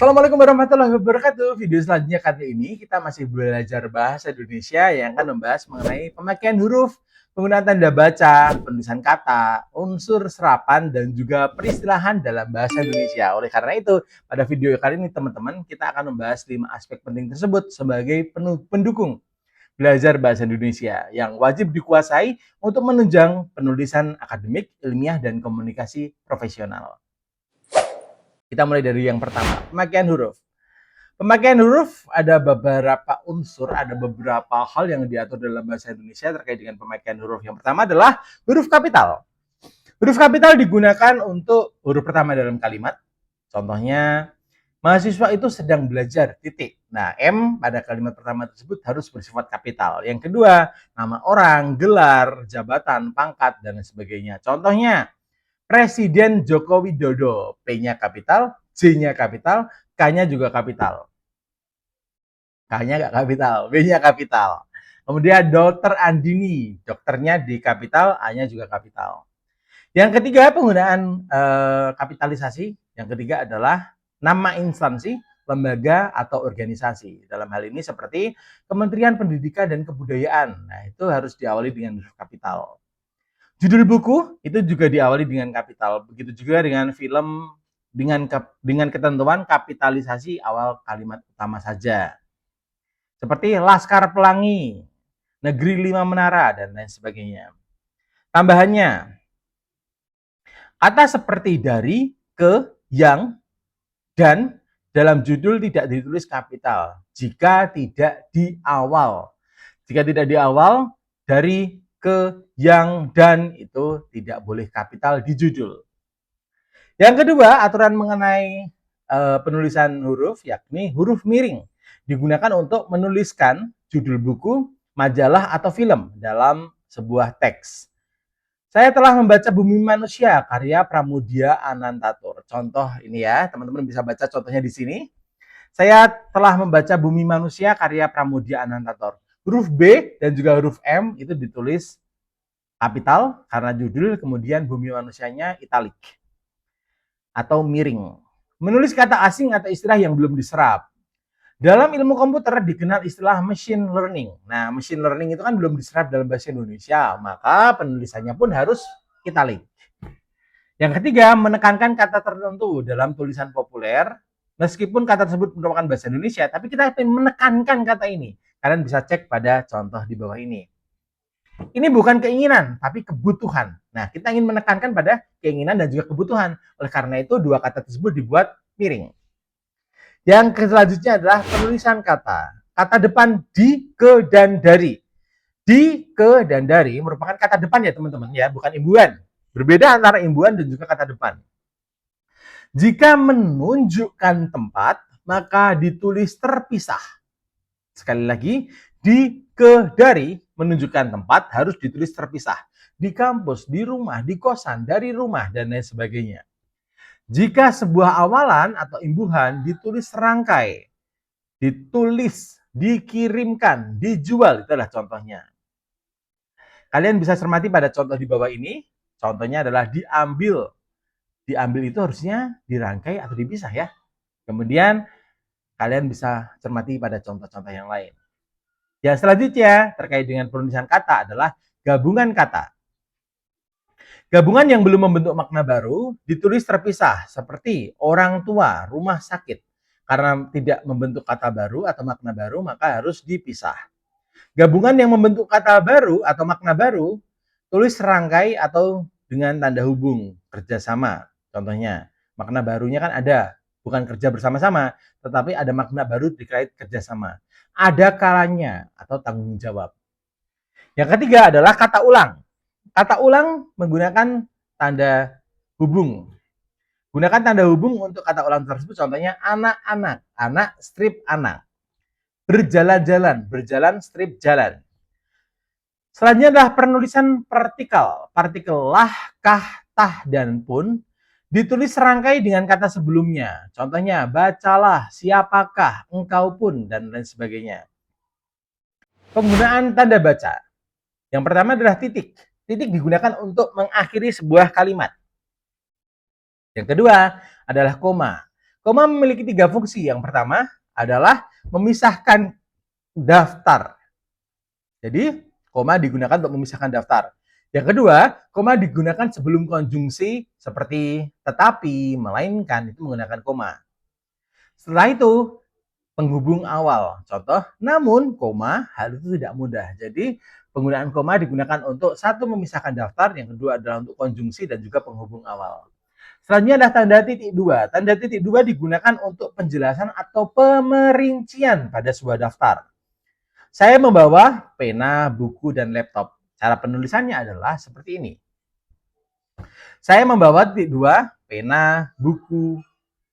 Assalamualaikum warahmatullahi wabarakatuh. Video selanjutnya kali ini kita masih belajar bahasa Indonesia yang akan membahas mengenai pemakaian huruf, penggunaan tanda baca, penulisan kata, unsur serapan, dan juga peristilahan dalam bahasa Indonesia. Oleh karena itu, pada video kali ini teman-teman, kita akan membahas 5 aspek penting tersebut sebagai pendukung belajar bahasa Indonesia yang wajib dikuasai untuk menunjang penulisan akademik, ilmiah, dan komunikasi profesional. Kita mulai dari yang pertama, pemakaian huruf. Pemakaian huruf ada beberapa unsur, ada beberapa hal yang diatur dalam bahasa Indonesia terkait dengan pemakaian huruf. Yang pertama adalah huruf kapital. Huruf kapital digunakan untuk huruf pertama dalam kalimat. Contohnya, mahasiswa itu sedang belajar, titik. Nah, M pada kalimat pertama tersebut harus bersifat kapital. Yang kedua, nama orang, gelar, jabatan, pangkat, dan sebagainya. Contohnya, Presiden Joko Widodo, P-nya kapital, J-nya kapital, K-nya juga kapital. K-nya nggak kapital, B-nya kapital. Kemudian Dokter Andini, dokternya di kapital, A-nya juga kapital. Yang ketiga, penggunaan kapitalisasi. Yang ketiga adalah nama instansi, lembaga, atau organisasi. Dalam hal ini seperti Kementerian Pendidikan dan Kebudayaan. Nah, itu harus diawali dengan huruf kapital. Judul buku itu juga diawali dengan kapital. Begitu juga dengan film dengan ketentuan kapitalisasi awal kalimat utama saja. Seperti Laskar Pelangi, Negeri Lima Menara, dan lain sebagainya. Tambahannya, kata seperti dari, ke, yang, dan dalam judul tidak ditulis kapital jika tidak di awal. Jika tidak di awal, dari, ke, yang, dan itu tidak boleh kapital di judul. Yang kedua, aturan mengenai penulisan huruf, yakni huruf miring. Digunakan untuk menuliskan judul buku, majalah, atau film dalam sebuah teks. Saya telah membaca Bumi Manusia, karya Pramudia Anantatur. Contoh ini ya, teman-teman bisa baca contohnya di sini. Saya telah membaca Bumi Manusia, karya Pramudia Anantatur. Huruf B dan juga huruf M itu ditulis kapital karena judul, kemudian Bumi Manusianya italik atau miring. Menulis kata asing atau istilah yang belum diserap. Dalam ilmu komputer dikenal istilah machine learning. Nah, machine learning itu kan belum diserap dalam bahasa Indonesia, maka penulisannya pun harus italik. Yang ketiga, menekankan kata tertentu dalam tulisan populer. Meskipun kata tersebut merupakan bahasa Indonesia, tapi kita ingin menekankan kata ini. Kalian bisa cek pada contoh di bawah ini. Ini bukan keinginan, tapi kebutuhan. Nah, kita ingin menekankan pada keinginan dan juga kebutuhan. Oleh karena itu, dua kata tersebut dibuat miring. Yang selanjutnya adalah penulisan kata. Kata depan di, ke, dan dari. Di, ke, dan dari merupakan kata depan ya teman-teman ya, bukan imbuhan. Berbeda antara imbuhan dan juga kata depan. Jika menunjukkan tempat, maka ditulis terpisah. Sekali lagi, di, ke, dari menunjukkan tempat harus ditulis terpisah. Di kampus, di rumah, di kosan, dari rumah, dan lain sebagainya. Jika sebuah awalan atau imbuhan ditulis serangkai, ditulis, dikirimkan, dijual, itu adalah contohnya. Kalian bisa cermati pada contoh di bawah ini. Contohnya adalah diambil. Diambil itu harusnya dirangkai atau dipisah ya. Kemudian kalian bisa cermati pada contoh-contoh yang lain. Yang selanjutnya terkait dengan penulisan kata adalah gabungan kata. Gabungan yang belum membentuk makna baru ditulis terpisah seperti orang tua, rumah sakit. Karena tidak membentuk kata baru atau makna baru, maka harus dipisah. Gabungan yang membentuk kata baru atau makna baru, tulis serangkai atau dengan tanda hubung, kerjasama. Contohnya, makna barunya kan ada, bukan kerja bersama-sama, tetapi ada makna baru terkait kerjasama. Ada kalanya atau tanggung jawab. Yang ketiga adalah kata ulang. Kata ulang menggunakan tanda hubung. Gunakan tanda hubung untuk kata ulang tersebut, contohnya anak-anak, anak strip anak. Berjalan-jalan, berjalan strip jalan. Selanjutnya adalah penulisan partikel. Partikel lah, kah, tah, dan pun ditulis serangkai dengan kata sebelumnya. Contohnya, bacalah, siapakah, engkau pun, dan lain sebagainya. Penggunaan tanda baca. Yang pertama adalah titik. Titik digunakan untuk mengakhiri sebuah kalimat. Yang kedua adalah koma. Koma memiliki 3 fungsi. Yang pertama adalah memisahkan daftar. Jadi, koma digunakan untuk memisahkan daftar. Yang kedua, koma digunakan sebelum konjungsi seperti tetapi, melainkan, itu menggunakan koma. Setelah itu, penghubung awal. Contoh, namun, koma, hal itu tidak mudah. Jadi, penggunaan koma digunakan untuk satu, memisahkan daftar, yang kedua adalah untuk konjungsi dan juga penghubung awal. Selanjutnya adalah tanda titik dua. Tanda titik dua digunakan untuk penjelasan atau pemerincian pada sebuah daftar. Saya membawa pena, buku, dan laptop. Cara penulisannya adalah seperti ini. Saya membawa titik dua, pena, buku,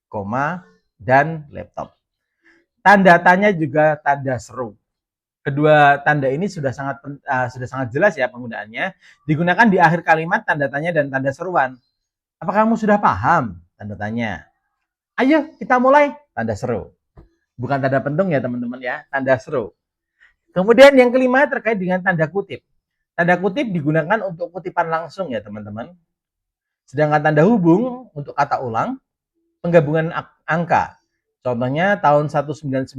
koma, dan laptop. Tanda tanya juga tanda seru. Kedua tanda ini sudah sangat jelas ya penggunaannya. Digunakan di akhir kalimat tanda tanya dan tanda seruan. Apa kamu sudah paham? Tanda tanya. Ayo kita mulai. Tanda seru. Bukan tanda pentung ya teman-teman ya. Tanda seru. Kemudian yang kelima terkait dengan tanda kutip. Tanda kutip digunakan untuk kutipan langsung ya teman-teman. Sedangkan tanda hubung untuk kata ulang, penggabungan angka. Contohnya tahun 1990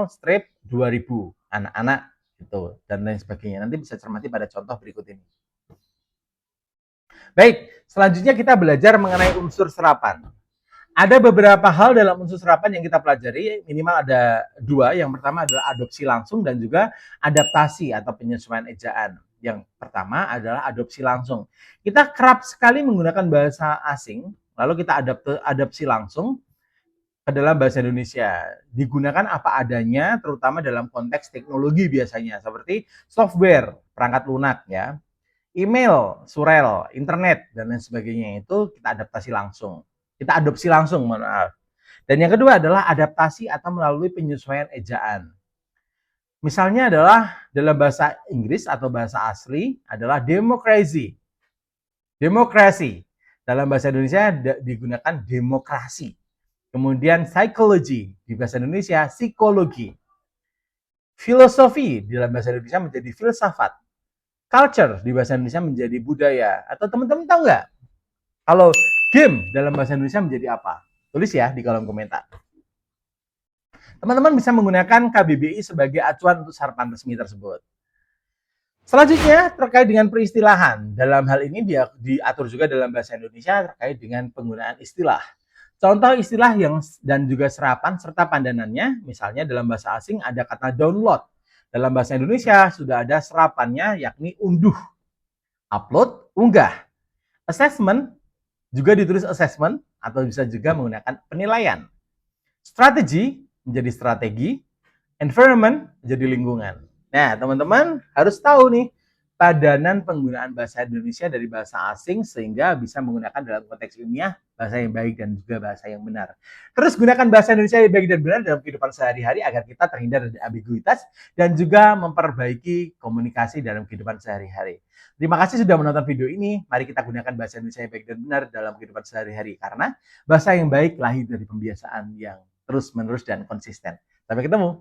strip 2000. Anak-anak gitu dan lain sebagainya. Nanti bisa cermati pada contoh berikut ini. Baik, selanjutnya kita belajar mengenai unsur serapan. Ada beberapa hal dalam unsur serapan yang kita pelajari, minimal ada 2. Yang pertama adalah adopsi langsung dan juga adaptasi atau penyesuaian ejaan. Yang pertama adalah adopsi langsung. Kita kerap sekali menggunakan bahasa asing, lalu kita adopsi langsung ke dalam bahasa Indonesia. Digunakan apa adanya, terutama dalam konteks teknologi biasanya, seperti software, perangkat lunak ya, email, surel, internet, dan lain sebagainya itu kita adaptasi langsung. Kita adopsi langsung, mohon maaf. Dan yang kedua adalah adaptasi atau melalui penyesuaian ejaan. Misalnya adalah dalam bahasa Inggris atau bahasa asli adalah democracy. Demokrasi. Dalam bahasa Indonesia digunakan demokrasi. Kemudian psychology di bahasa Indonesia psikologi. Filosofi di dalam bahasa Indonesia menjadi filsafat. Culture di bahasa Indonesia menjadi budaya. Atau teman-teman tahu nggak? Kalau game dalam bahasa Indonesia menjadi apa? Tulis ya di kolom komentar. Teman-teman bisa menggunakan KBBI sebagai acuan untuk sarapan resmi tersebut. Selanjutnya terkait dengan peristilahan. Dalam hal ini dia diatur juga dalam bahasa Indonesia terkait dengan penggunaan istilah. Contoh istilah yang dan juga serapan serta pandanannya, misalnya dalam bahasa asing ada kata download. Dalam bahasa Indonesia sudah ada serapannya yakni unduh, upload, unggah. Assessment juga ditulis assessment atau bisa juga menggunakan penilaian. Strategi menjadi strategi, environment menjadi lingkungan. Nah, teman-teman harus tahu nih padanan penggunaan bahasa Indonesia dari bahasa asing sehingga bisa menggunakan dalam konteks ilmiah bahasa yang baik dan juga bahasa yang benar. Terus gunakan bahasa Indonesia yang baik dan benar dalam kehidupan sehari-hari agar kita terhindar dari ambiguitas dan juga memperbaiki komunikasi dalam kehidupan sehari-hari. Terima kasih sudah menonton video ini. Mari kita gunakan bahasa Indonesia yang baik dan benar dalam kehidupan sehari-hari karena bahasa yang baik lahir dari pembiasaan yang terus-menerus dan konsisten. Sampai ketemu.